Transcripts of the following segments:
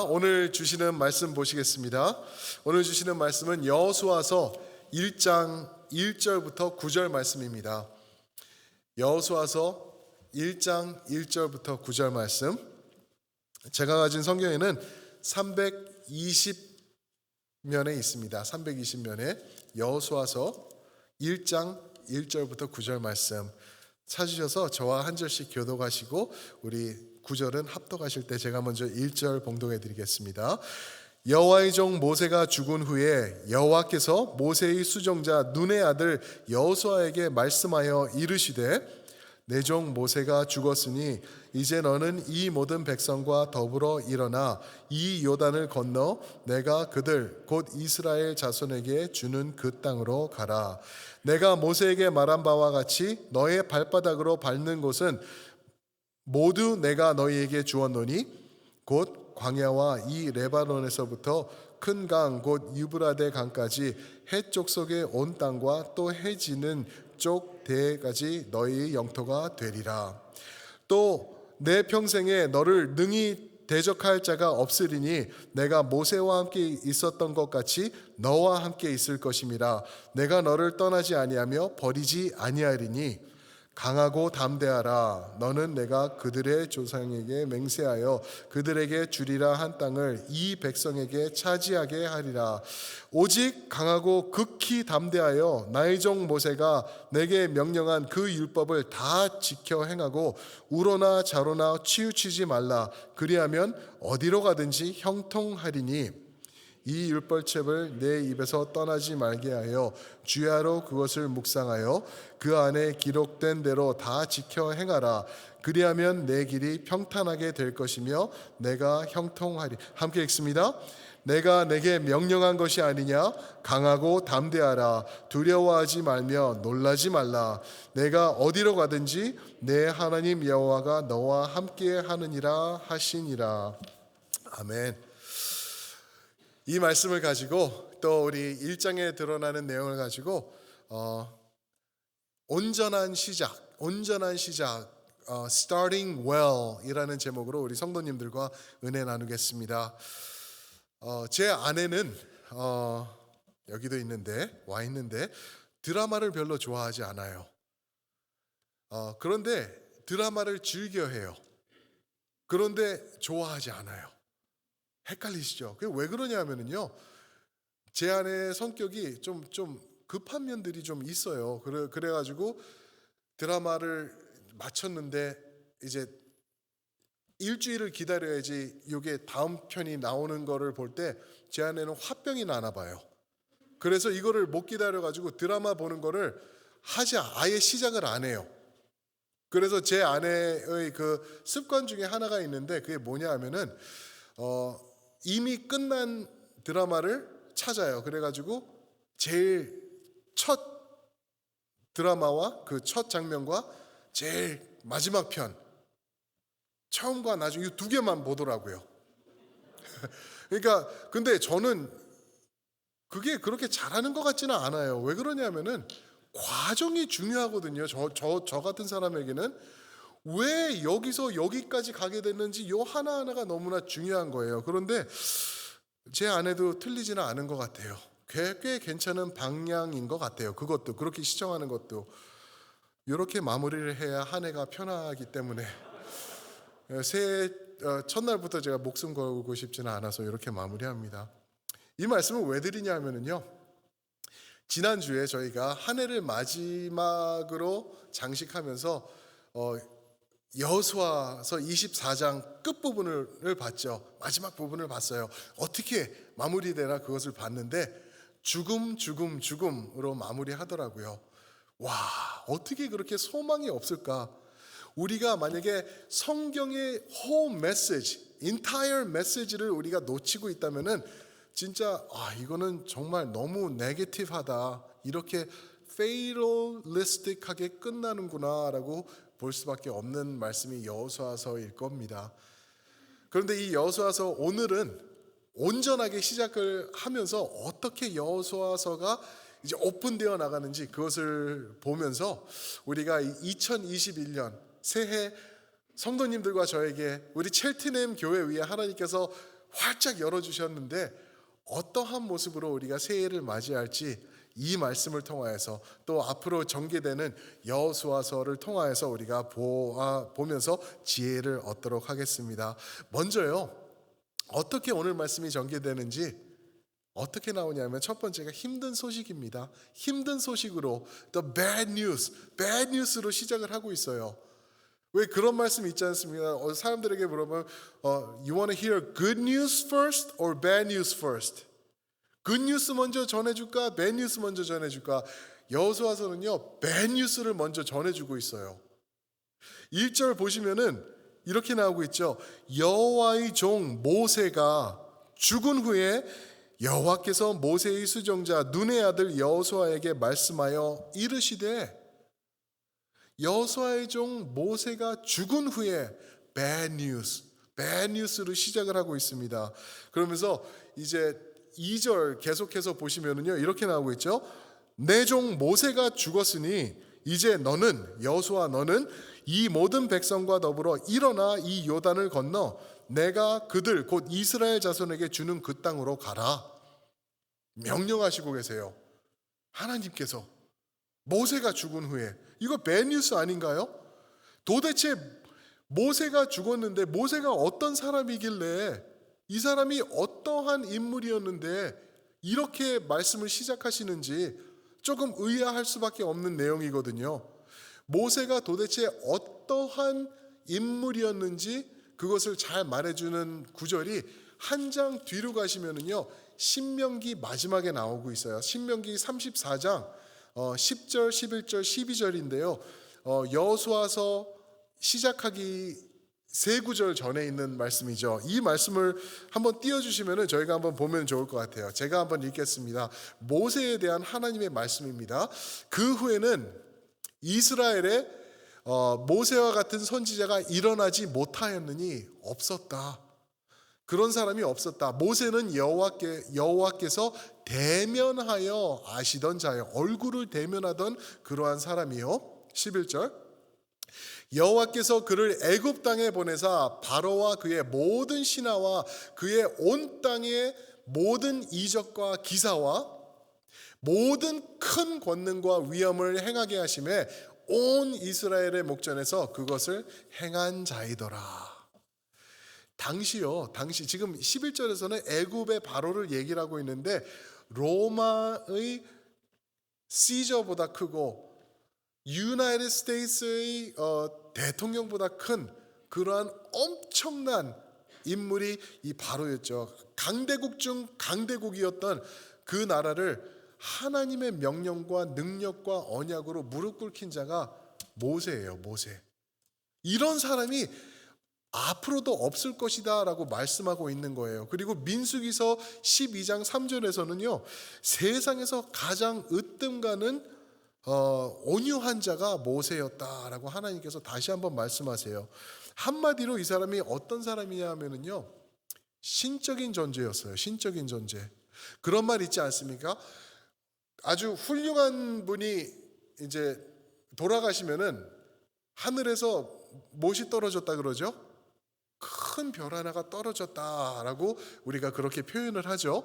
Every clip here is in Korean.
오늘 주시는 말씀 보시겠습니다. 오늘 주시는 말씀은 여호수아서 1장 1절부터 9절 말씀입니다. 여호수아서 1장 1절부터 9절 말씀. 제가 가진 성경에는 320면에 있습니다. 320면에 여호수아서 1장 1절부터 9절 말씀 찾으셔서 저와 한 절씩 교독하시고 우리 9절은 합독하실 때 제가 먼저 1절 봉독해 드리겠습니다. 여호와의 종 모세가 죽은 후에 여호와께서 모세의 수종자 눈의 아들 여호수아에게 말씀하여 이르시되 내 종 모세가 죽었으니 이제 너는 이 모든 백성과 더불어 일어나 이 요단을 건너 내가 그들 곧 이스라엘 자손에게 주는 그 땅으로 가라. 내가 모세에게 말한 바와 같이 너의 발바닥으로 밟는 곳은 모두 내가 너희에게 주었노니 곧 광야와 이 레바논에서부터 큰 강 곧 유브라데 강까지 해쪽 속의 온 땅과 또 해지는 쪽 대까지 너희의 영토가 되리라. 또 내 평생에 너를 능히 대적할 자가 없으리니 내가 모세와 함께 있었던 것 같이 너와 함께 있을 것임이라. 내가 너를 떠나지 아니하며 버리지 아니하리니 강하고 담대하라. 너는 내가 그들의 조상에게 맹세하여 그들에게 주리라 한 땅을 이 백성에게 차지하게 하리라. 오직 강하고 극히 담대하여 나의 종 모세가 내게 명령한 그 율법을 다 지켜 행하고 우로나 좌로나 치우치지 말라. 그리하면 어디로 가든지 형통하리니 이 율법책을 내 입에서 떠나지 말게 하여 주야로 그것을 묵상하여 그 안에 기록된 대로 다 지켜 행하라. 그리하면 내 길이 평탄하게 될 것이며 내가 형통하리. 함께 읽습니다. 내가 내게 명령한 것이 아니냐? 강하고 담대하라. 두려워하지 말며 놀라지 말라. 내가 어디로 가든지 내 하나님 여호와가 너와 함께 하느니라 하시니라. 아멘. 이 말씀을 가지고 또 우리 1장에 드러나는 내용을 가지고 온전한 시작, Starting Well 이라는 제목으로 우리 성도님들과 은혜 나누겠습니다. 제 아내는 여기도 있는데 와 있는데 드라마를 별로 좋아하지 않아요. 그런데 드라마를 즐겨해요. 그런데 좋아하지 않아요. 헷갈리시죠? 그게 왜 그러냐면요, 제 아내의 성격이 좀 급한 면들이 좀 있어요. 그래가지고 드라마를 마쳤는데 이제 일주일을 기다려야지 이게 다음 편이 나오는 거를 볼 때 제 아내는 화병이 나나 봐요. 그래서 이거를 못 기다려가지고 드라마 보는 거를 아예 시작을 안 해요. 그래서 제 아내의 그 습관 중에 하나가 있는데 그게 뭐냐 하면은 이미 끝난 드라마를 찾아요. 그래가지고 제일 첫 드라마와 그 첫 장면과 제일 마지막 편, 처음과 나중 이 두 개만 보더라고요. 그러니까 근데 저는 그게 그렇게 잘하는 것 같지는 않아요. 왜 그러냐면은 과정이 중요하거든요. 저 같은 사람에게는 왜 여기서 여기까지 가게 됐는지 요 하나하나가 너무나 중요한 거예요. 그런데 제 아내도 틀리지는 않은 것 같아요. 꽤 괜찮은 방향인 것 같아요. 그것도 그렇게 시청하는 것도 이렇게 마무리를 해야 한 해가 편하기 때문에 새해 첫날부터 제가 목숨 걸고 싶지는 않아서 이렇게 마무리합니다. 이 말씀을 왜 드리냐면요, 지난주에 저희가 한 해를 마지막으로 장식하면서 여호수아서 24장 끝부분을 봤죠. 마지막 부분을 봤어요. 어떻게 마무리되나 그것을 봤는데 죽음으로 마무리하더라고요. 와, 어떻게 그렇게 소망이 없을까? 우리가 만약에 성경의 whole message, entire message를 우리가 놓치고 있다면은 진짜 이거는 정말 너무 네거티브하다, 이렇게 fatalistic하게 끝나는구나라고 볼 수밖에 없는 말씀이 여호수아서일 겁니다. 그런데 이 여호수아서 오늘은 온전하게 시작을 하면서 어떻게 여호수아서가 이제 오픈되어 나가는지 그것을 보면서 우리가 2021년 새해 성도님들과 저에게 우리 첼트넴 교회 위에 하나님께서 활짝 열어주셨는데 어떠한 모습으로 우리가 새해를 맞이할지 이 말씀을 통하여서 또 앞으로 전개되는 여호수아서를 통하여서 우리가 보면서 지혜를 얻도록 하겠습니다. 먼저요, 어떻게 오늘 말씀이 전개되는지 어떻게 나오냐면 첫 번째가 힘든 소식입니다. 힘든 소식으로 the bad news로 시작을 하고 있어요. 왜 그런 말씀 있지 않습니까? 사람들에게 물어보면 you want to hear good news first or bad news first? good news 먼저 전해줄까? bad news 먼저 전해줄까? 여호수아서는요, bad news를 먼저 전해주고 있어요. 1절 보시면은 이렇게 나오고 있죠. 여호와의 종 모세가 죽은 후에 여호와께서 모세의 수종자 눈의 아들 여호수아에게 말씀하여 이르시되, 여호수아의 종 모세가 죽은 후에 bad news로 시작을 하고 있습니다. 그러면서 이제 2절 계속해서 보시면은요, 이렇게 나오고 있죠. 내 종 모세가 죽었으니 이제 너는, 여호수아 너는 이 모든 백성과 더불어 일어나 이 요단을 건너 내가 그들 곧 이스라엘 자손에게 주는 그 땅으로 가라. 명령하시고 계세요. 하나님께서 모세가 죽은 후에. 이거 배드뉴스 아닌가요? 도대체 모세가 죽었는데 모세가 어떤 사람이길래, 이 사람이 어떠한 인물이었는데 이렇게 말씀을 시작하시는지 조금 의아할 수밖에 없는 내용이거든요. 모세가 도대체 어떠한 인물이었는지 그것을 잘 말해주는 구절이 한 장 뒤로 가시면은요, 신명기 마지막에 나오고 있어요. 신명기 34장 10절, 11절, 12절인데요. 여호수아서 시작하기 세 구절 전에 있는 말씀이죠. 이 말씀을 한번 띄워주시면은 저희가 한번 보면 좋을 것 같아요. 제가 한번 읽겠습니다. 모세에 대한 하나님의 말씀입니다. 그 후에는 이스라엘에 모세와 같은 선지자가 일어나지 못하였느니 없었다. 그런 사람이 없었다. 모세는 여호와께서 대면하여 아시던 자요, 얼굴을 대면하던 그러한 사람이요. 11절 여호와께서 그를 애굽 땅에 보내사 바로와 그의 모든 신하와 그의 온 땅의 모든 이적과 기사와 모든 큰 권능과 위엄을 행하게 하심에 온 이스라엘의 목전에서 그것을 행한 자이더라. 당시 지금 11절에서는 애굽의 바로를 얘기를 하고 있는데 로마의 시저보다 크고 유나이티드 스테이트의 대통령보다 큰 그러한 엄청난 인물이 이 바로였죠. 강대국 중 강대국이었던 그 나라를 하나님의 명령과 능력과 언약으로 무릎 꿇힌 자가 모세예요. 모세. 이런 사람이 앞으로도 없을 것이다 라고 말씀하고 있는 거예요. 그리고 민수기서 12장 3절에서는요, 세상에서 가장 으뜸가는 온유한 자가 모세였다라고 하나님께서 다시 한번 말씀하세요. 한마디로 이 사람이 어떤 사람이냐 하면은요, 신적인 존재였어요. 신적인 존재. 그런 말 있지 않습니까? 아주 훌륭한 분이 이제 돌아가시면은 하늘에서 못이 떨어졌다 그러죠. 큰 별 하나가 떨어졌다라고 우리가 그렇게 표현을 하죠.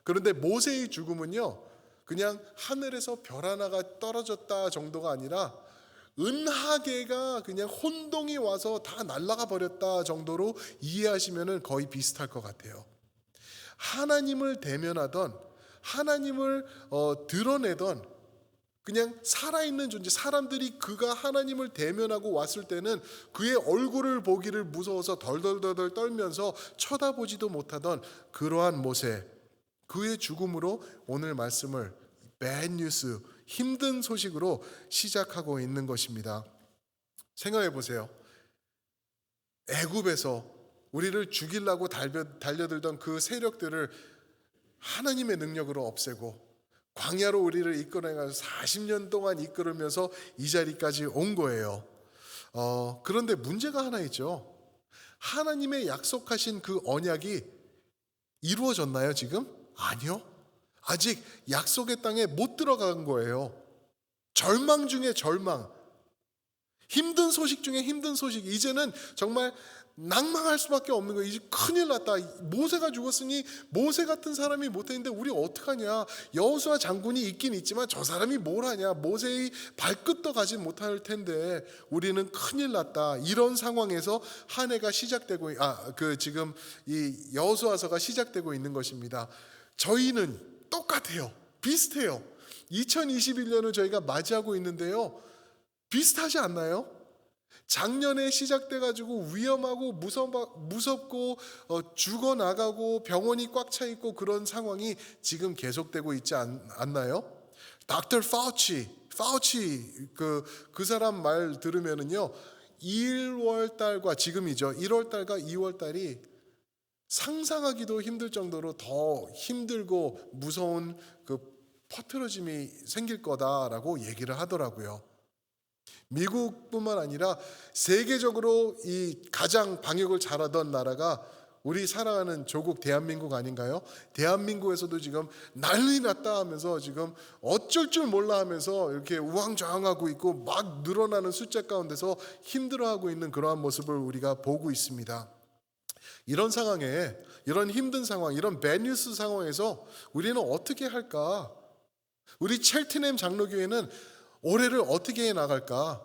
그런데 모세의 죽음은요, 그냥 하늘에서 별 하나가 떨어졌다 정도가 아니라 은하계가 그냥 혼동이 와서 다 날아가 버렸다 정도로 이해하시면 거의 비슷할 것 같아요. 하나님을 대면하던, 하나님을 드러내던 그냥 살아있는 존재, 사람들이 그가 하나님을 대면하고 왔을 때는 그의 얼굴을 보기를 무서워서 덜덜덜 떨면서 쳐다보지도 못하던 그러한 모세, 그의 죽음으로 오늘 말씀을 bad news, 힘든 소식으로 시작하고 있는 것입니다. 생각해 보세요. 애굽에서 우리를 죽이려고 달려들던 그 세력들을 하나님의 능력으로 없애고 광야로 우리를 이끌어내가서 40년 동안 이끌으면서 이 자리까지 온 거예요. 그런데 문제가 하나 있죠. 하나님의 약속하신 그 언약이 이루어졌나요 지금? 아니요. 아직 약속의 땅에 못 들어간 거예요. 절망 중에 절망. 힘든 소식 중에 힘든 소식. 이제는 정말 낭망할 수밖에 없는 거예요. 이제 큰일 났다. 모세가 죽었으니 모세 같은 사람이 못했는데 우리 어떡하냐. 여호수아 장군이 있긴 있지만 저 사람이 뭘 하냐. 모세의 발끝도 가지 못할 텐데 우리는 큰일 났다. 이런 상황에서 한 해가 시작되고 지금 이 여호수아서가 시작되고 있는 것입니다. 저희는 똑같아요. 비슷해요. 2021년을 저희가 맞이하고 있는데요. 비슷하지 않나요? 작년에 시작돼가지고 위험하고 무섭고 죽어나가고 병원이 꽉 차 있고 그런 상황이 지금 계속되고 있지 않나요? 닥터 파우치 그 사람 말 들으면은요 1월 달과 지금이죠 1월 달과 2월 달이 상상하기도 힘들 정도로 더 힘들고 무서운 그 퍼트러짐이 생길 거다라고 얘기를 하더라고요. 미국뿐만 아니라 세계적으로 이 가장 방역을 잘하던 나라가 우리 사랑하는 조국 대한민국 아닌가요? 대한민국에서도 지금 난리 났다 하면서 지금 어쩔 줄 몰라 하면서 이렇게 우왕좌왕하고 있고 막 늘어나는 숫자 가운데서 힘들어하고 있는 그러한 모습을 우리가 보고 있습니다. 이런 상황에 이런 힘든 상황, 이런 배뉴스 상황에서 우리는 어떻게 할까? 우리 첼트넴 장로교회는 올해를 어떻게 해 나갈까?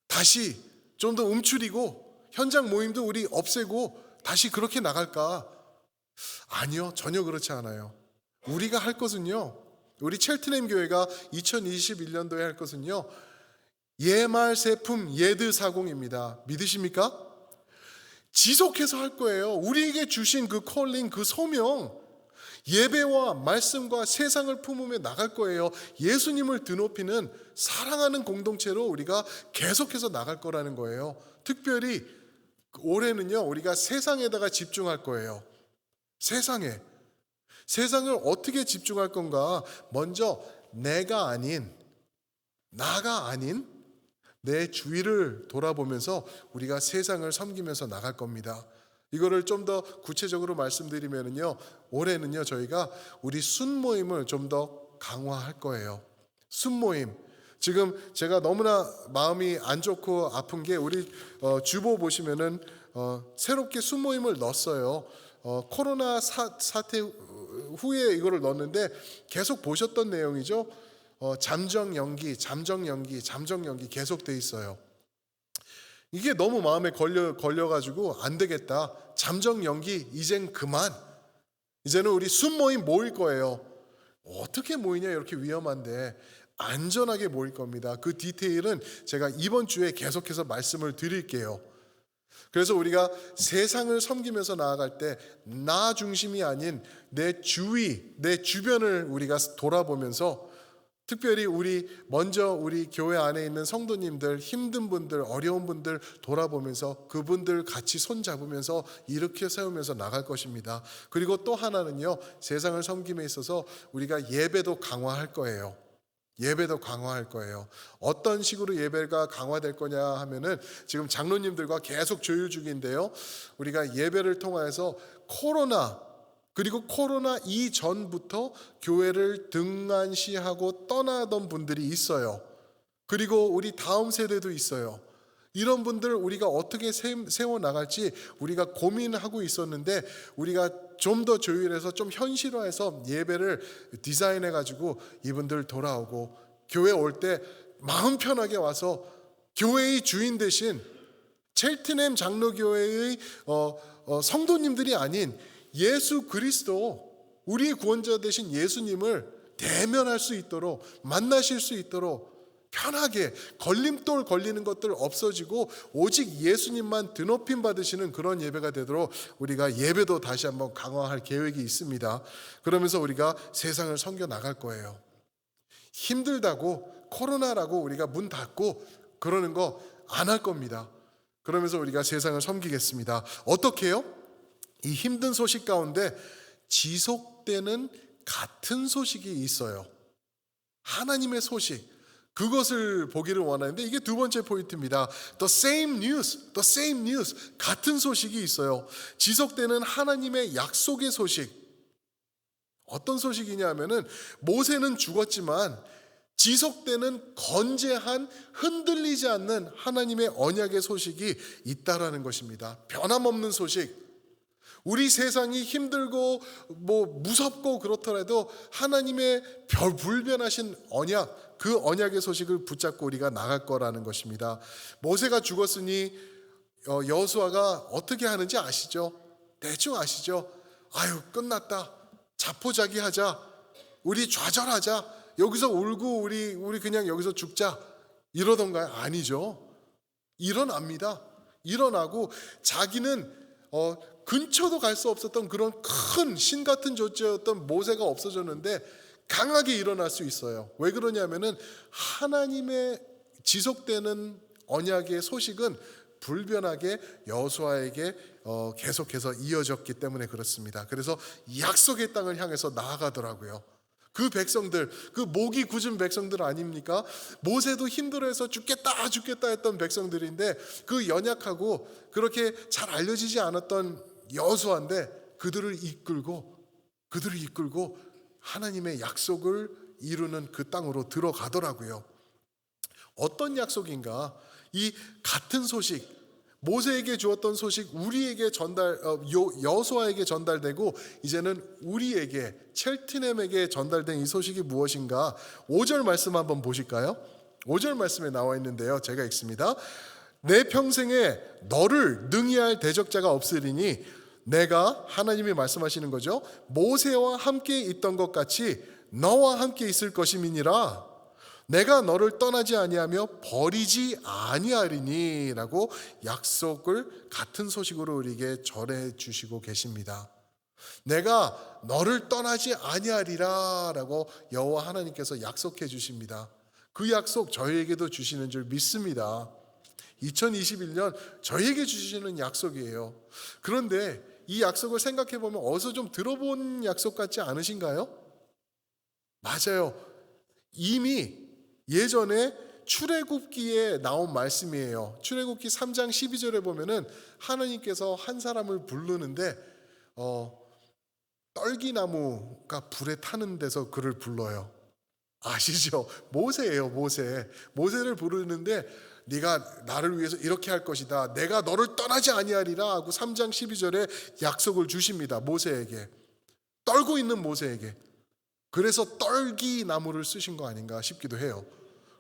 다시 좀 더 움츠리고 현장 모임도 우리 없애고 다시 그렇게 나갈까? 아니요, 전혀 그렇지 않아요. 우리가 할 것은요, 우리 첼트넴 교회가 2021년도에 할 것은요, 예말 세품 예드사공입니다. 믿으십니까? 지속해서 할 거예요. 우리에게 주신 그 콜링, 그 소명, 예배와 말씀과 세상을 품으며 나갈 거예요. 예수님을 드높이는 사랑하는 공동체로 우리가 계속해서 나갈 거라는 거예요. 특별히 올해는요 우리가 세상에다가 집중할 거예요. 세상을 어떻게 집중할 건가? 먼저 나가 아닌 내 주위를 돌아보면서 우리가 세상을 섬기면서 나갈 겁니다. 이거를 좀 더 구체적으로 말씀드리면요, 올해는요 저희가 우리 순모임을 좀 더 강화할 거예요. 순모임. 지금 제가 너무나 마음이 안 좋고 아픈 게 우리 주보 보시면은 새롭게 순모임을 넣었어요. 코로나 사태 후에 이거를 넣었는데 계속 보셨던 내용이죠. 잠정 연기 계속 돼 있어요. 이게 너무 마음에 걸려가지고 안 되겠다. 잠정 연기 이젠 그만. 이제는 우리 순모임 모일 거예요. 어떻게 모이냐, 이렇게 위험한데 안전하게 모일 겁니다. 그 디테일은 제가 이번 주에 계속해서 말씀을 드릴게요. 그래서 우리가 세상을 섬기면서 나아갈 때 나 중심이 아닌 내 주위, 내 주변을 우리가 돌아보면서 특별히 우리 교회 안에 있는 성도님들, 힘든 분들, 어려운 분들 돌아보면서 그분들 같이 손잡으면서 일으켜 세우면서 나갈 것입니다. 그리고 또 하나는요, 세상을 섬김에 있어서 우리가 예배도 강화할 거예요. 어떤 식으로 예배가 강화될 거냐 하면은 지금 장로님들과 계속 조율 중인데요. 우리가 예배를 통해서 그리고 코로나 이전부터 교회를 등한시하고 떠나던 분들이 있어요. 그리고 우리 다음 세대도 있어요. 이런 분들 우리가 어떻게 세워나갈지 우리가 고민하고 있었는데 우리가 좀 더 조율해서 좀 현실화해서 예배를 디자인해가지고 이분들 돌아오고 교회 올 때 마음 편하게 와서 교회의 주인 대신 첼트넴 장로교회의 성도님들이 아닌 예수 그리스도, 우리의 구원자 되신 예수님을 대면할 수 있도록, 만나실 수 있도록 편하게 걸림돌 걸리는 것들 없어지고 오직 예수님만 드높임 받으시는 그런 예배가 되도록 우리가 예배도 다시 한번 강화할 계획이 있습니다. 그러면서 우리가 세상을 섬겨 나갈 거예요. 힘들다고 코로나라고 우리가 문 닫고 그러는 거 안 할 겁니다. 그러면서 우리가 세상을 섬기겠습니다. 어떻게 해요? 이 힘든 소식 가운데 지속되는 같은 소식이 있어요. 하나님의 소식, 그것을 보기를 원하는데 이게 두 번째 포인트입니다. The same news, 같은 소식이 있어요. 지속되는 하나님의 약속의 소식. 어떤 소식이냐 하면은 모세는 죽었지만 지속되는 건재한 흔들리지 않는 하나님의 언약의 소식이 있다라는 것입니다. 변함없는 소식. 우리 세상이 힘들고 무섭고 그렇더라도 하나님의 불변하신 언약, 그 언약의 소식을 붙잡고 우리가 나갈 거라는 것입니다. 모세가 죽었으니 여호수아가 어떻게 하는지 아시죠? 대충 아시죠? 아유, 끝났다. 자포자기하자. 우리 좌절하자. 여기서 울고 우리 그냥 여기서 죽자. 이러던가요? 아니죠. 일어납니다. 일어나고 자기는 근처도 갈 수 없었던 그런 큰 신 같은 존재였던 모세가 없어졌는데 강하게 일어날 수 있어요. 왜 그러냐면은 하나님의 지속되는 언약의 소식은 불변하게 여호수아에게 계속해서 이어졌기 때문에 그렇습니다. 그래서 약속의 땅을 향해서 나아가더라고요. 그 백성들, 그 목이 굳은 백성들 아닙니까? 모세도 힘들어해서 죽겠다 했던 백성들인데 그 연약하고 그렇게 잘 알려지지 않았던 여호수아인데 그들을 이끌고 하나님의 약속을 이루는 그 땅으로 들어가더라고요. 어떤 약속인가? 이 같은 소식, 모세에게 주었던 소식 우리에게 여호수아에게 전달되고 이제는 우리에게 첼티넴에게 전달된 이 소식이 무엇인가? 5절 말씀 한번 보실까요? 5절 말씀에 나와 있는데요. 제가 읽습니다. 내 평생에 너를 능히할 대적자가 없으리니 내가, 하나님이 말씀하시는 거죠, 모세와 함께 있던 것 같이 너와 함께 있을 것임이니라. 내가 너를 떠나지 아니하며 버리지 아니하리니 라고 약속을 같은 소식으로 우리에게 전해 주시고 계십니다. 내가 너를 떠나지 아니하리라 라고 여호와 하나님께서 약속해 주십니다. 그 약속 저희에게도 주시는 줄 믿습니다. 2021년 저희에게 주시는 약속이에요. 그런데 이 약속을 생각해 보면 어디서 좀 들어본 약속 같지 않으신가요? 맞아요. 이미 예전에 출애굽기에 나온 말씀이에요. 출애굽기 3장 12절에 보면은 하나님께서 한 사람을 부르는데 떨기나무가 불에 타는 데서 그를 불러요. 아시죠? 모세예요. 모세를 부르는데 네가 나를 위해서 이렇게 할 것이다. 내가 너를 떠나지 아니하리라 하고 3장 12절에 약속을 주십니다. 모세에게. 떨고 있는 모세에게. 그래서 떨기나무를 쓰신 거 아닌가 싶기도 해요.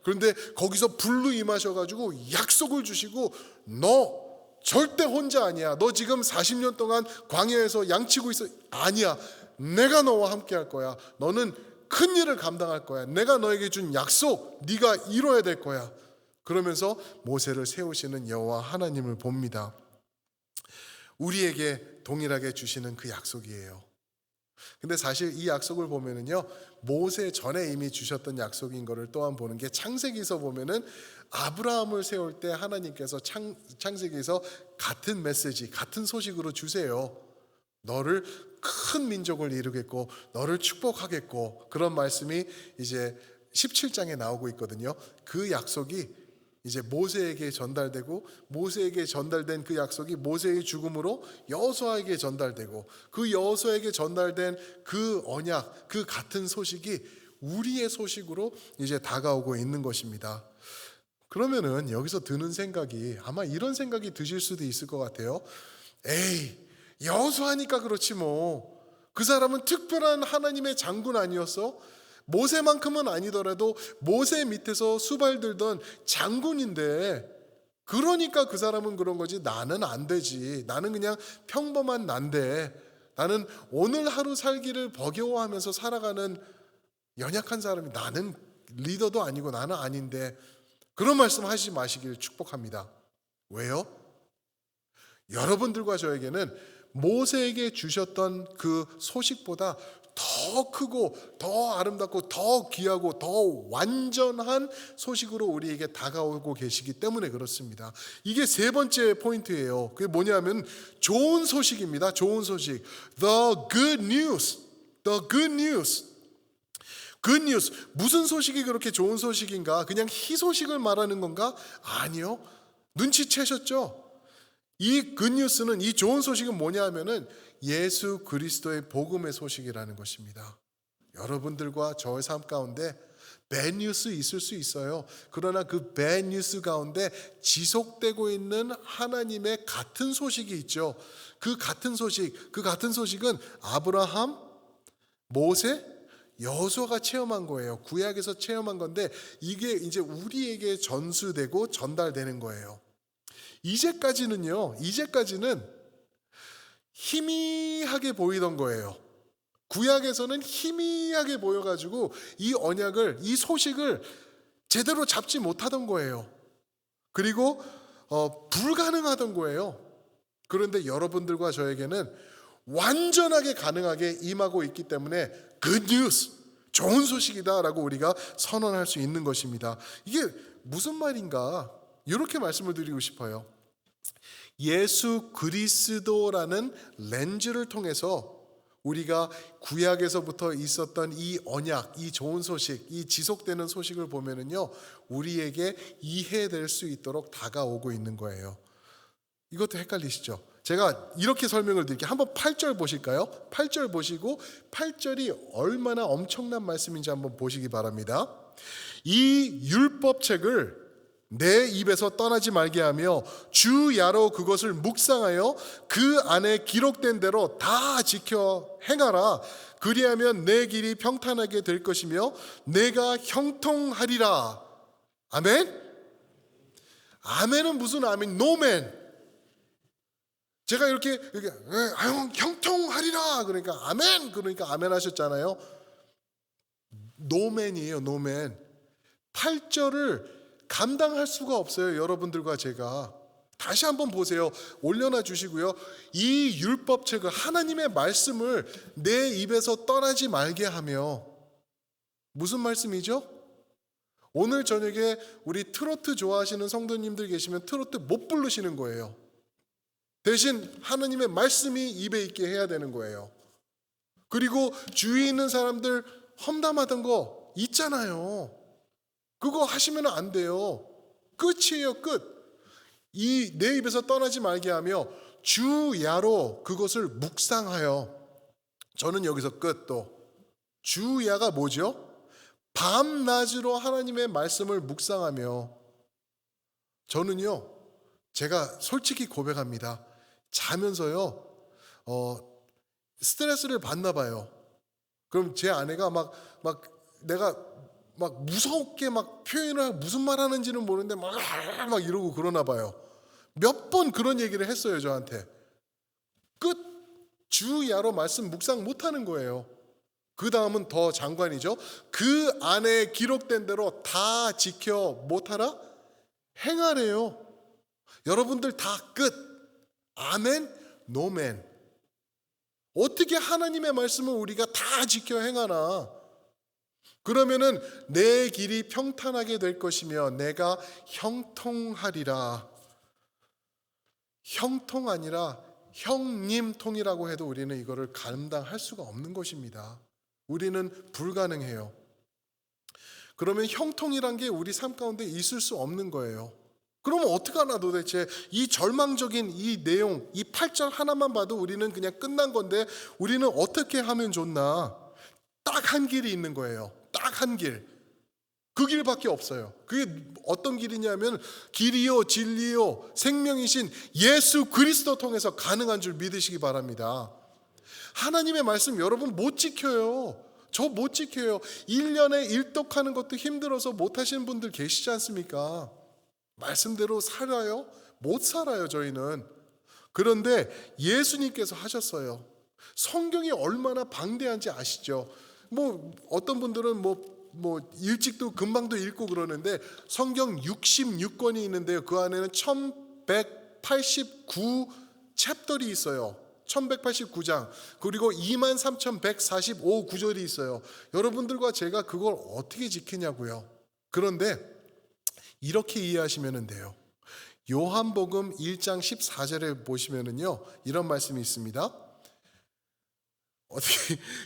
그런데 거기서 불로 임하셔가지고 약속을 주시고 너 절대 혼자 아니야. 너 지금 40년 동안 광야에서 양치고 있어. 아니야. 내가 너와 함께 할 거야. 너는 큰 일을 감당할 거야. 내가 너에게 준 약속 네가 이뤄야 될 거야. 그러면서 모세를 세우시는 여호와 하나님을 봅니다. 우리에게 동일하게 주시는 그 약속이에요. 근데 사실 이 약속을 보면은요, 모세 전에 이미 주셨던 약속인 거를 또한 보는 게 창세기에서 보면은 아브라함을 세울 때 하나님께서 창세기에서 같은 메시지, 같은 소식으로 주세요. 너를 큰 민족을 이루겠고 너를 축복하겠고, 그런 말씀이 이제 17장에 나오고 있거든요. 그 약속이 이제 모세에게 전달되고, 모세에게 전달된 그 약속이 모세의 죽음으로 여호수아에게 전달되고, 그 여호수아에게 전달된 그 언약, 그 같은 소식이 우리의 소식으로 이제 다가오고 있는 것입니다. 그러면은 여기서 드는 생각이, 아마 이런 생각이 드실 수도 있을 것 같아요. 에이, 여호수아니까 그렇지 뭐. 그 사람은 특별한 하나님의 장군 아니었어? 모세만큼은 아니더라도 모세 밑에서 수발들던 장군인데, 그러니까 그 사람은 그런 거지 나는 안 되지. 나는 그냥 평범한 난데, 나는 오늘 하루 살기를 버겨워하면서 살아가는 연약한 사람이, 나는 리더도 아니고 나는 아닌데, 그런 말씀 하시지 마시길 축복합니다. 왜요? 여러분들과 저에게는 모세에게 주셨던 그 소식보다 더 크고 더 아름답고 더 귀하고 더 완전한 소식으로 우리에게 다가오고 계시기 때문에 그렇습니다. 이게 세 번째 포인트예요. 그게 뭐냐면 좋은 소식입니다. 좋은 소식. The good news. The good news. good news. 무슨 소식이 그렇게 좋은 소식인가? 그냥 희소식을 말하는 건가? 아니요. 눈치채셨죠? 이 굿뉴스는, 이 좋은 소식은 뭐냐 하면은 예수 그리스도의 복음의 소식이라는 것입니다. 여러분들과 저의 삶 가운데 bad news 있을 수 있어요. 그러나 그 bad news 가운데 지속되고 있는 하나님의 같은 소식이 있죠. 그 같은 소식은 아브라함, 모세, 여호수아가 체험한 거예요. 구약에서 체험한 건데 이게 이제 우리에게 전수되고 전달되는 거예요. 이제까지는 희미하게 보이던 거예요. 구약에서는 희미하게 보여가지고 이 언약을, 이 소식을 제대로 잡지 못하던 거예요. 그리고 불가능하던 거예요. 그런데 여러분들과 저에게는 완전하게 가능하게 임하고 있기 때문에 good news, 좋은 소식이다라고 우리가 선언할 수 있는 것입니다. 이게 무슨 말인가? 이렇게 말씀을 드리고 싶어요. 예수 그리스도라는 렌즈를 통해서 우리가 구약에서부터 있었던 이 언약, 이 좋은 소식, 이 지속되는 소식을 보면은요, 우리에게 이해될 수 있도록 다가오고 있는 거예요. 이것도 헷갈리시죠? 제가 이렇게 설명을 드릴게요. 한번 8절 보실까요? 8절 보시고 8절이 얼마나 엄청난 말씀인지 한번 보시기 바랍니다. 이 율법책을 내 입에서 떠나지 말게 하며 주야로 그것을 묵상하여 그 안에 기록된 대로 다 지켜 행하라. 그리하면 내 길이 평탄하게 될 것이며 내가 형통하리라. 아멘? 아멘은 무슨 아멘? 노멘. 제가 이렇게 형통하리라 그러니까 아멘, 그러니까 아멘 하셨잖아요. 노맨이에요. 노맨. 8절을 감당할 수가 없어요. 여러분들과 제가. 다시 한번 보세요. 올려놔 주시고요. 이 율법책을, 하나님의 말씀을 내 입에서 떠나지 말게 하며, 무슨 말씀이죠? 오늘 저녁에 우리 트로트 좋아하시는 성도님들 계시면 트로트 못 부르시는 거예요. 대신 하나님의 말씀이 입에 있게 해야 되는 거예요. 그리고 주위에 있는 사람들 험담하던 거 있잖아요. 그거 하시면 안 돼요. 끝이에요, 끝. 이 내 입에서 떠나지 말게 하며 주야로 그것을 묵상하여. 저는 여기서 끝. 또 주야가 뭐죠? 밤낮으로 하나님의 말씀을 묵상하며. 저는요, 제가 솔직히 고백합니다. 자면서요, 스트레스를 받나 봐요. 그럼 제 아내가 내가 무섭게 표현을 하고 무슨 말 하는지는 모르는데 막 이러고 그러나 봐요. 몇 번 그런 얘기를 했어요, 저한테. 끝. 주야로 말씀 묵상 못 하는 거예요. 그 다음은 더 장관이죠. 그 안에 기록된 대로 다 지켜 못하라? 행하래요. 여러분들 다 끝. 아멘, 노멘. 어떻게 하나님의 말씀을 우리가 다 지켜 행하나? 그러면은 내 길이 평탄하게 될 것이며 내가 형통하리라. 형통 아니라 형님통이라고 해도 우리는 이거를 감당할 수가 없는 것입니다. 우리는 불가능해요. 그러면 형통이란 게 우리 삶 가운데 있을 수 없는 거예요. 그러면 어떡하나 도대체. 이 절망적인 이 내용, 이 8절 하나만 봐도 우리는 그냥 끝난 건데 우리는 어떻게 하면 좋나? 딱 한 길이 있는 거예요. 딱 한 길. 그 길밖에 없어요. 그게 어떤 길이냐면 길이요 진리요 생명이신 예수 그리스도 통해서 가능한 줄 믿으시기 바랍니다. 하나님의 말씀 여러분 못 지켜요. 저 못 지켜요. 1년에 일독하는 것도 힘들어서 못 하시는 분들 계시지 않습니까? 말씀대로 살아요? 못 살아요, 저희는. 그런데 예수님께서 하셨어요. 성경이 얼마나 방대한지 아시죠? 어떤 분들은 일찍도 금방도 읽고 그러는데 성경 66권이 있는데요. 그 안에는 1189 챕터리 있어요. 1189장. 그리고 23,145 구절이 있어요. 여러분들과 제가 그걸 어떻게 지키냐고요. 그런데 이렇게 이해하시면 돼요. 요한복음 1장 14절에 보시면은요, 이런 말씀이 있습니다.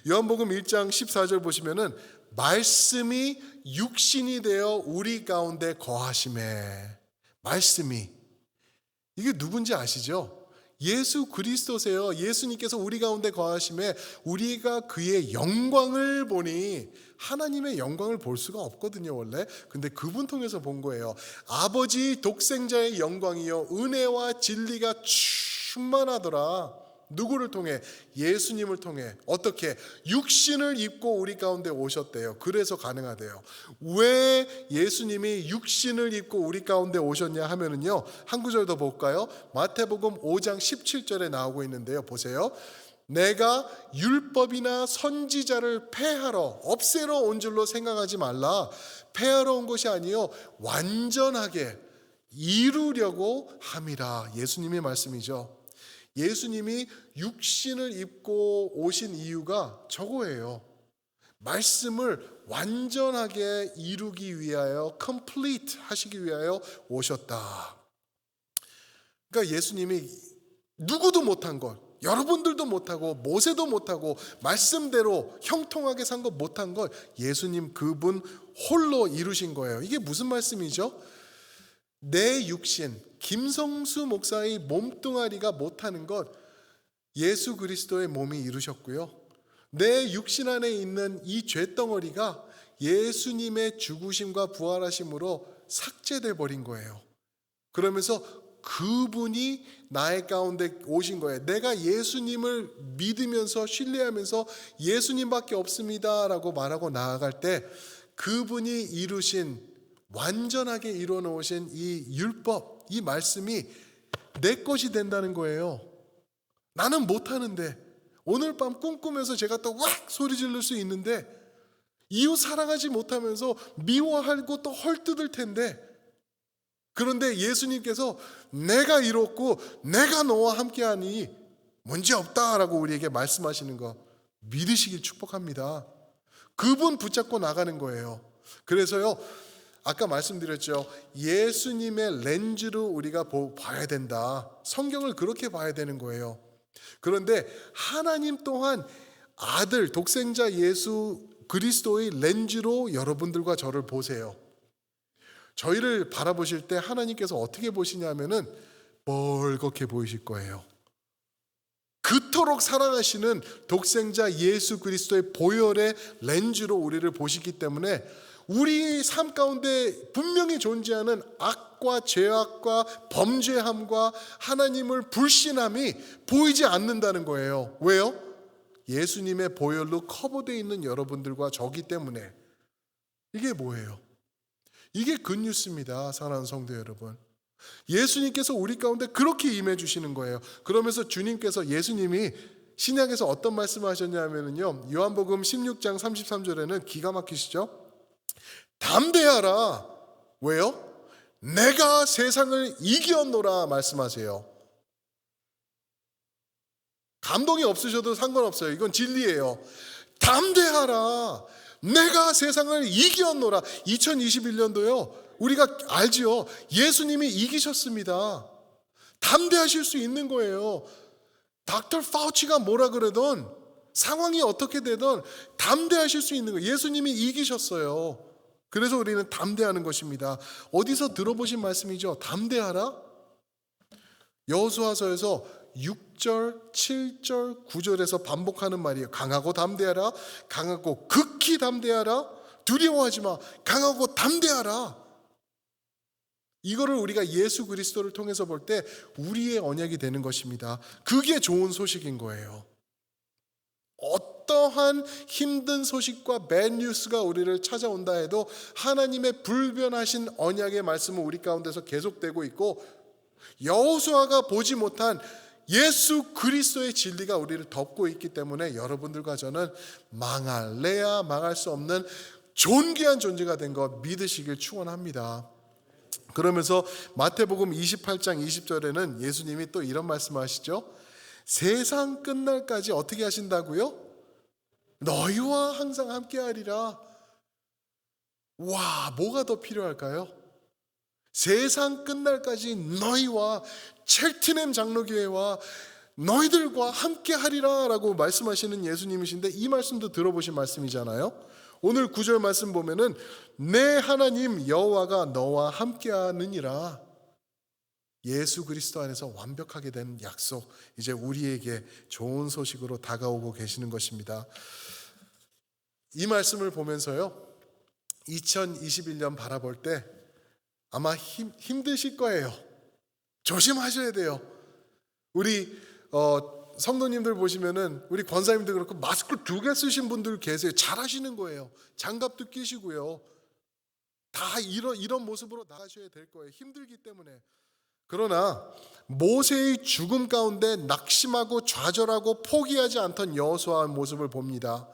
요한복음 1장 14절 보시면은 말씀이 육신이 되어 우리 가운데 거하심에. 말씀이, 이게 누군지 아시죠? 예수 그리스도세요. 예수님께서 우리 가운데 거하심에 우리가 그의 영광을 보니, 하나님의 영광을 볼 수가 없거든요 원래. 근데 그분 통해서 본 거예요. 아버지 독생자의 영광이요 은혜와 진리가 충만하더라. 누구를 통해? 예수님을 통해. 어떻게? 육신을 입고 우리 가운데 오셨대요. 그래서 가능하대요. 왜 예수님이 육신을 입고 우리 가운데 오셨냐 하면은요, 한 구절 더 볼까요? 마태복음 5장 17절에 나오고 있는데요. 보세요. 내가 율법이나 선지자를 폐하러, 없애러 온 줄로 생각하지 말라. 폐하러 온 것이 아니요 완전하게 이루려고 함이라. 예수님의 말씀이죠. 예수님이 육신을 입고 오신 이유가 저거예요. 말씀을 완전하게 이루기 위하여, complete 하시기 위하여 오셨다. 그러니까 예수님이 누구도 못한 것, 여러분들도 못하고 모세도 못하고 말씀대로 형통하게 산 것 못한 것 예수님 그분 홀로 이루신 거예요. 이게 무슨 말씀이죠? 내 육신, 김성수 목사의 몸뚱아리가 못하는 것 예수 그리스도의 몸이 이루셨고요. 내 육신 안에 있는 이 죄덩어리가 예수님의 죽으심과 부활하심으로 삭제돼 버린 거예요. 그러면서 그분이 나의 가운데 오신 거예요. 내가 예수님을 믿으면서 신뢰하면서 예수님밖에 없습니다 라고 말하고 나아갈 때 그분이 이루신, 완전하게 이루어 놓으신 이 율법, 이 말씀이 내 것이 된다는 거예요. 나는 못하는데, 오늘 밤 꿈꾸면서 제가 또 왁 소리 지를 수 있는데, 이웃 사랑하지 못하면서 미워하고 또 헐뜯을 텐데, 그런데 예수님께서 내가 이뤘고 내가 너와 함께하니 문제없다라고 우리에게 말씀하시는 거 믿으시길 축복합니다. 그분 붙잡고 나가는 거예요. 그래서요, 아까 말씀드렸죠. 예수님의 렌즈로 우리가 봐야 된다. 성경을 그렇게 봐야 되는 거예요. 그런데 하나님 또한 아들 독생자 예수 그리스도의 렌즈로 여러분들과 저를 보세요. 저희를 바라보실 때 하나님께서 어떻게 보시냐면은 멀겋게 보이실 거예요. 그토록 사랑하시는 독생자 예수 그리스도의 보혈의 렌즈로 우리를 보시기 때문에 우리 삶 가운데 분명히 존재하는 악과 죄악과 범죄함과 하나님을 불신함이 보이지 않는다는 거예요. 왜요? 예수님의 보혈로 커버되어 있는 여러분들과 저기 때문에. 이게 뭐예요? 이게 굿뉴스입니다. 사랑하는 성도 여러분. 예수님께서 우리 가운데 그렇게 임해 주시는 거예요. 그러면서 주님께서, 예수님이 신약에서 어떤 말씀을 하셨냐면요, 요한복음 16장 33절에는 기가 막히시죠? 담대하라. 왜요? 내가 세상을 이겼노라 말씀하세요. 감동이 없으셔도 상관없어요. 이건 진리예요. 담대하라. 내가 세상을 이겼노라. 2021년도요. 우리가 알지요. 예수님이 이기셨습니다. 담대하실 수 있는 거예요. 닥터 파우치가 뭐라 그러던, 상황이 어떻게 되든 담대하실 수 있는 거예요. 예수님이 이기셨어요. 그래서 우리는 담대하는 것입니다. 어디서 들어보신 말씀이죠? 담대하라? 여호수아서에서 6절, 7절, 9절에서 반복하는 말이에요. 강하고 담대하라. 강하고 극히 담대하라. 두려워하지 마. 강하고 담대하라. 이거를 우리가 예수 그리스도를 통해서 볼 때 우리의 언약이 되는 것입니다. 그게 좋은 소식인 거예요. 어떠한 힘든 소식과 배드뉴스가 우리를 찾아온다 해도 하나님의 불변하신 언약의 말씀은 우리 가운데서 계속되고 있고, 여호수아가 보지 못한 예수 그리스도의 진리가 우리를 덮고 있기 때문에 여러분들과 저는 망할래야 망할 수 없는 존귀한 존재가 된 것 믿으시길 축원합니다. 그러면서 마태복음 28장 20절에는 예수님이 또 이런 말씀을 하시죠. 세상 끝날까지 어떻게 하신다고요? 너희와 항상 함께하리라. 와, 뭐가 더 필요할까요? 세상 끝날까지 너희와, 첼트넴 장로교회와 너희들과 함께하리라 라고 말씀하시는 예수님이신데, 이 말씀도 들어보신 말씀이잖아요. 오늘 9절 말씀 보면은 내 하나님 여호와가 너와 함께하느니라. 예수 그리스도 안에서 완벽하게 된 약속, 이제 우리에게 좋은 소식으로 다가오고 계시는 것입니다. 이 말씀을 보면서요, 2021년 바라볼 때 아마 힘드실 거예요. 조심하셔야 돼요. 우리 성도님들 보시면은 우리 권사님들 그렇고 마스크 2개 쓰신 분들 계세요. 잘하시는 거예요. 장갑도 끼시고요. 다 이런 모습으로 나가셔야 될 거예요. 힘들기 때문에. 그러나 모세의 죽음 가운데 낙심하고 좌절하고 포기하지 않던 여호수아의 모습을 봅니다.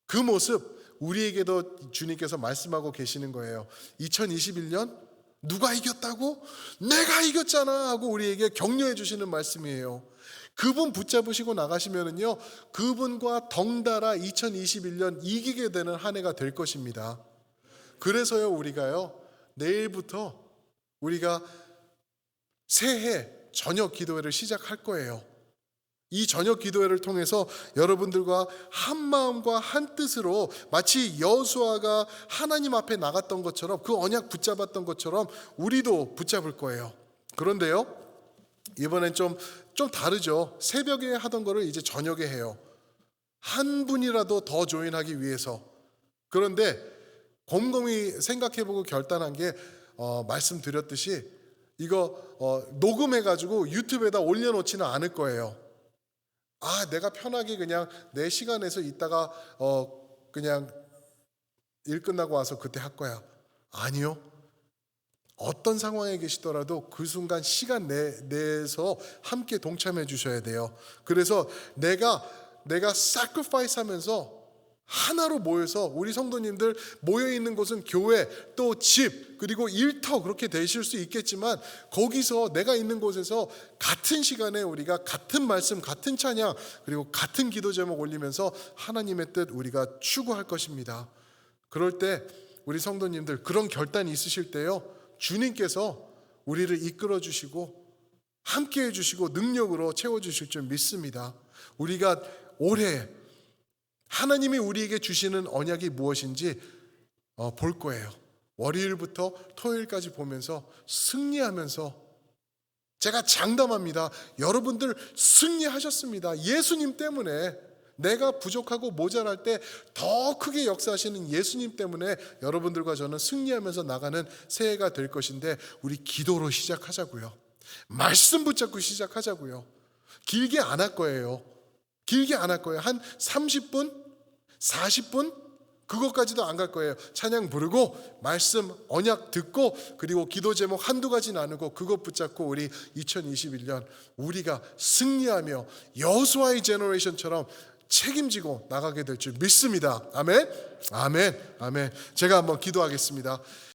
그 모습 우리에게도 주님께서 말씀하고 계시는 거예요. 2021년 누가 이겼다고? 내가 이겼잖아 하고 우리에게 격려해 주시는 말씀이에요. 그분 붙잡으시고 나가시면은요, 그분과 덩달아 2021년 이기게 되는 한 해가 될 것입니다. 그래서요, 우리가요, 내일부터 우리가 새해 저녁 기도회를 시작할 거예요. 이 저녁 기도회를 통해서 여러분들과 한 마음과 한 뜻으로 마치 여호수아가 하나님 앞에 나갔던 것처럼, 그 언약 붙잡았던 것처럼 우리도 붙잡을 거예요. 그런데요, 이번엔 좀 다르죠. 새벽에 하던 거를 이제 저녁에 해요. 한 분이라도 더 조인하기 위해서. 그런데 곰곰이 생각해보고 결단한 게 말씀드렸듯이 이거 녹음해가지고 유튜브에다 올려놓지는 않을 거예요. 내가 편하게 그냥 내 시간에서 있다가 그냥 일 끝나고 와서 그때 할 거야. 아니요. 어떤 상황에 계시더라도 그 순간 시간 내에서 함께 동참해 주셔야 돼요. 그래서 내가 sacrifice 하면서 하나로 모여서, 우리 성도님들 모여 있는 곳은 교회, 또 집, 그리고 일터 그렇게 되실 수 있겠지만, 거기서 내가 있는 곳에서 같은 시간에 우리가 같은 말씀, 같은 찬양, 그리고 같은 기도 제목 올리면서 하나님의 뜻 우리가 추구할 것입니다. 그럴 때 우리 성도님들 그런 결단이 있으실 때요, 주님께서 우리를 이끌어 주시고 함께 해 주시고 능력으로 채워 주실 줄 믿습니다. 우리가 올해 하나님이 우리에게 주시는 언약이 무엇인지 볼 거예요. 월요일부터 토요일까지 보면서 승리하면서, 제가 장담합니다. 여러분들 승리하셨습니다. 예수님 때문에. 내가 부족하고 모자랄 때 더 크게 역사하시는 예수님 때문에 여러분들과 저는 승리하면서 나가는 새해가 될 것인데, 우리 기도로 시작하자고요. 말씀 붙잡고 시작하자고요. 길게 안 할 거예요. 길게 안 할 거예요. 한 30분, 40분? 그것까지도 안 갈 거예요. 찬양 부르고 말씀 언약 듣고, 그리고 기도 제목 한두 가지 나누고 그것 붙잡고 우리 2021년 우리가 승리하며 여호수아의 제너레이션처럼 책임지고 나가게 될 줄 믿습니다. 아멘. 아멘. 아멘. 제가 한번 기도하겠습니다.